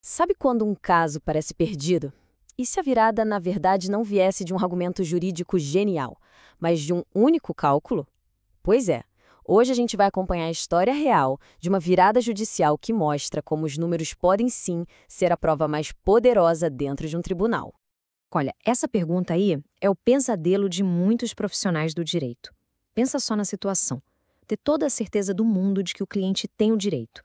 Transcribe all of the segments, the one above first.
Sabe quando um caso parece perdido? E se a virada, na verdade, não viesse de um argumento jurídico genial, mas de um único cálculo? Pois é. Hoje a gente vai acompanhar a história real de uma virada judicial que mostra como os números podem sim ser a prova mais poderosa dentro de um tribunal. Olha, essa pergunta aí é o pesadelo de muitos profissionais do direito. Pensa só na situação. Ter toda a certeza do mundo de que o cliente tem o direito,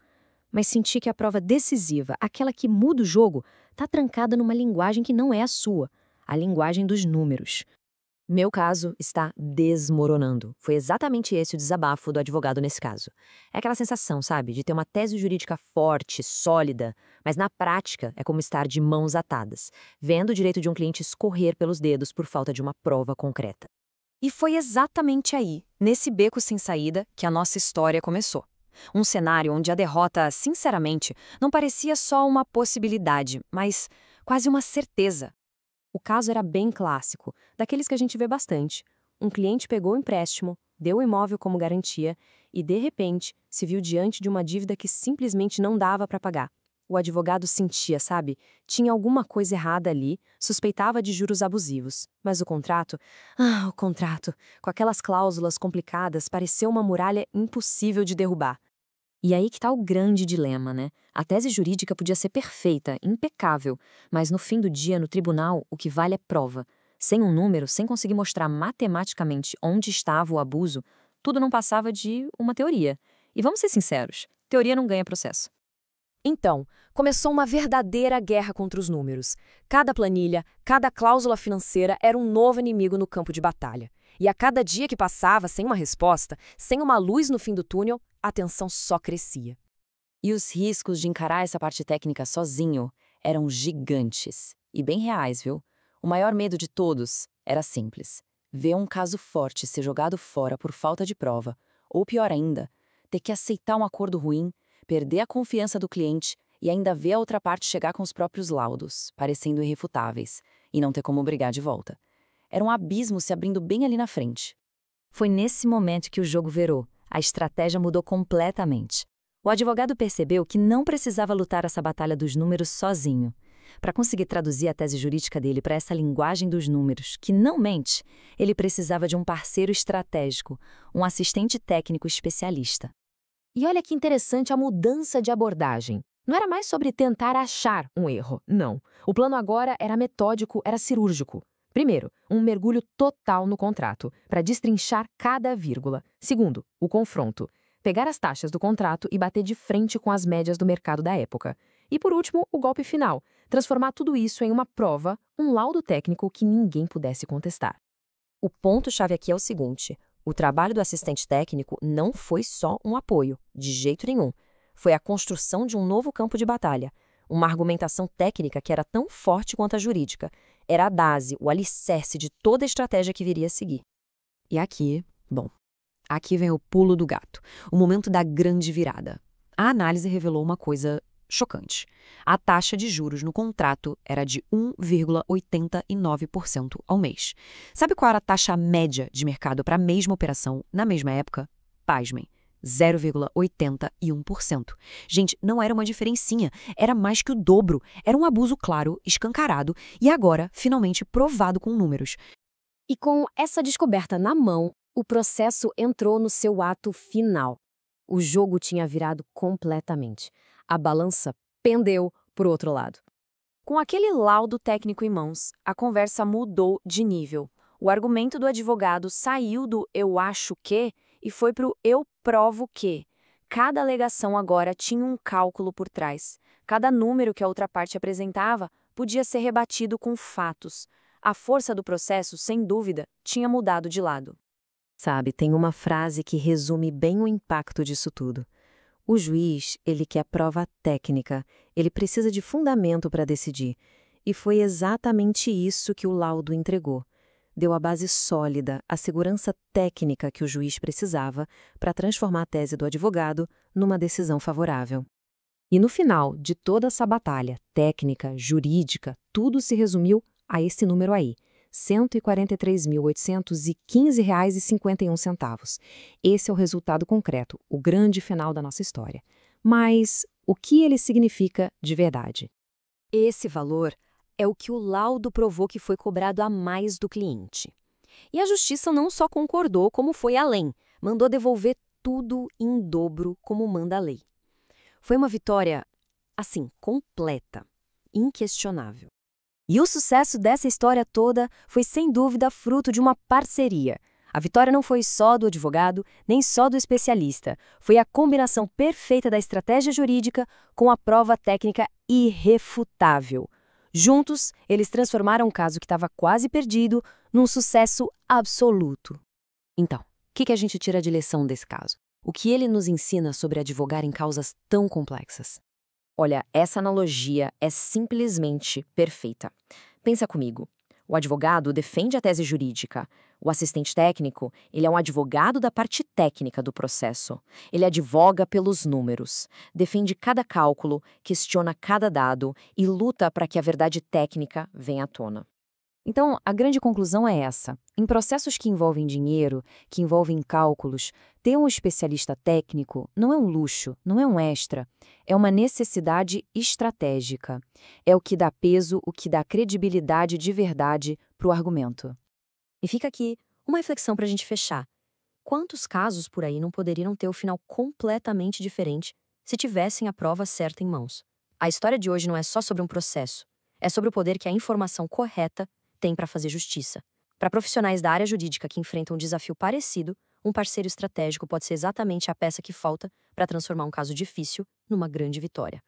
mas sentir que a prova decisiva, aquela que muda o jogo, está trancada numa linguagem que não é a sua, a linguagem dos números. Meu caso está desmoronando. Foi exatamente esse o desabafo do advogado nesse caso. É aquela sensação, sabe, de ter uma tese jurídica forte, sólida, mas na prática é como estar de mãos atadas, vendo o direito de um cliente escorrer pelos dedos por falta de uma prova concreta. E foi exatamente aí, nesse beco sem saída, que a nossa história começou. Um cenário onde a derrota, sinceramente, não parecia só uma possibilidade, mas quase uma certeza. O caso era bem clássico, daqueles que a gente vê bastante. Um cliente pegou o empréstimo, deu o imóvel como garantia e, de repente, se viu diante de uma dívida que simplesmente não dava para pagar. O advogado sentia, sabe? Tinha alguma coisa errada ali, suspeitava de juros abusivos. Mas o contrato, com aquelas cláusulas complicadas, pareceu uma muralha impossível de derrubar. E aí que está o grande dilema, né? A tese jurídica podia ser perfeita, impecável, mas no fim do dia, no tribunal, o que vale é prova. Sem um número, sem conseguir mostrar matematicamente onde estava o abuso, tudo não passava de uma teoria. E vamos ser sinceros, teoria não ganha processo. Então, começou uma verdadeira guerra contra os números. Cada planilha, cada cláusula financeira era um novo inimigo no campo de batalha. E a cada dia que passava sem uma resposta, sem uma luz no fim do túnel, a tensão só crescia. E os riscos de encarar essa parte técnica sozinho eram gigantes. E bem reais, viu? O maior medo de todos era simples: ver um caso forte ser jogado fora por falta de prova, ou pior ainda, ter que aceitar um acordo ruim, perder a confiança do cliente e ainda ver a outra parte chegar com os próprios laudos, parecendo irrefutáveis, e não ter como brigar de volta. Era um abismo se abrindo bem ali na frente. Foi nesse momento que o jogo virou. A estratégia mudou completamente. O advogado percebeu que não precisava lutar essa batalha dos números sozinho. Para conseguir traduzir a tese jurídica dele para essa linguagem dos números, que não mente, ele precisava de um parceiro estratégico, um assistente técnico especialista. E olha que interessante a mudança de abordagem. Não era mais sobre tentar achar um erro, não. O plano agora era metódico, era cirúrgico. Primeiro, um mergulho total no contrato, para destrinchar cada vírgula. Segundo, o confronto. Pegar as taxas do contrato e bater de frente com as médias do mercado da época. E por último, o golpe final. Transformar tudo isso em uma prova, um laudo técnico que ninguém pudesse contestar. O ponto-chave aqui é o seguinte: o trabalho do assistente técnico não foi só um apoio, de jeito nenhum. Foi a construção de um novo campo de batalha. Uma argumentação técnica que era tão forte quanto a jurídica. Era a base, o alicerce de toda a estratégia que viria a seguir. E aqui vem o pulo do gato, o momento da grande virada. A análise revelou uma coisa chocante. A taxa de juros no contrato era de 1,89% ao mês. Sabe qual era a taxa média de mercado para a mesma operação na mesma época? Pasmem. 0,81%. Gente, não era uma diferencinha, era mais que o dobro. Era um abuso claro, escancarado e agora, finalmente, provado com números. E com essa descoberta na mão, o processo entrou no seu ato final. O jogo tinha virado completamente. A balança pendeu para o outro lado. Com aquele laudo técnico em mãos, a conversa mudou de nível. O argumento do advogado saiu do "eu acho que" e foi para o "eu provo que". Cada alegação agora tinha um cálculo por trás. Cada número que a outra parte apresentava podia ser rebatido com fatos. A força do processo, sem dúvida, tinha mudado de lado. Sabe, tem uma frase que resume bem o impacto disso tudo. O juiz, ele quer prova técnica, ele precisa de fundamento para decidir. E foi exatamente isso que o laudo entregou. Deu a base sólida, a segurança técnica que o juiz precisava para transformar a tese do advogado numa decisão favorável. E no final de toda essa batalha técnica, jurídica, tudo se resumiu a esse número aí, R$ 143.815,51. Esse é o resultado concreto, o grande final da nossa história. Mas o que ele significa de verdade? Esse valor é o que o laudo provou que foi cobrado a mais do cliente. E a justiça não só concordou, como foi além, mandou devolver tudo em dobro, como manda a lei. Foi uma vitória, assim, completa, inquestionável. E o sucesso dessa história toda foi, sem dúvida, fruto de uma parceria. A vitória não foi só do advogado, nem só do especialista. Foi a combinação perfeita da estratégia jurídica com a prova técnica irrefutável. Juntos, eles transformaram um caso que estava quase perdido num sucesso absoluto. Então, o que a gente tira de lição desse caso? O que ele nos ensina sobre advogar em causas tão complexas? Olha, essa analogia é simplesmente perfeita. Pensa comigo. O advogado defende a tese jurídica. O assistente técnico, ele é um advogado da parte técnica do processo. Ele advoga pelos números, defende cada cálculo, questiona cada dado e luta para que a verdade técnica venha à tona. Então, a grande conclusão é essa. Em processos que envolvem dinheiro, que envolvem cálculos, ter um especialista técnico não é um luxo, não é um extra. É uma necessidade estratégica. É o que dá peso, o que dá credibilidade de verdade para o argumento. E fica aqui uma reflexão para a gente fechar. Quantos casos por aí não poderiam ter o final completamente diferente se tivessem a prova certa em mãos? A história de hoje não é só sobre um processo. É sobre o poder que a informação correta tem para fazer justiça. Para profissionais da área jurídica que enfrentam um desafio parecido, um parceiro estratégico pode ser exatamente a peça que falta para transformar um caso difícil numa grande vitória.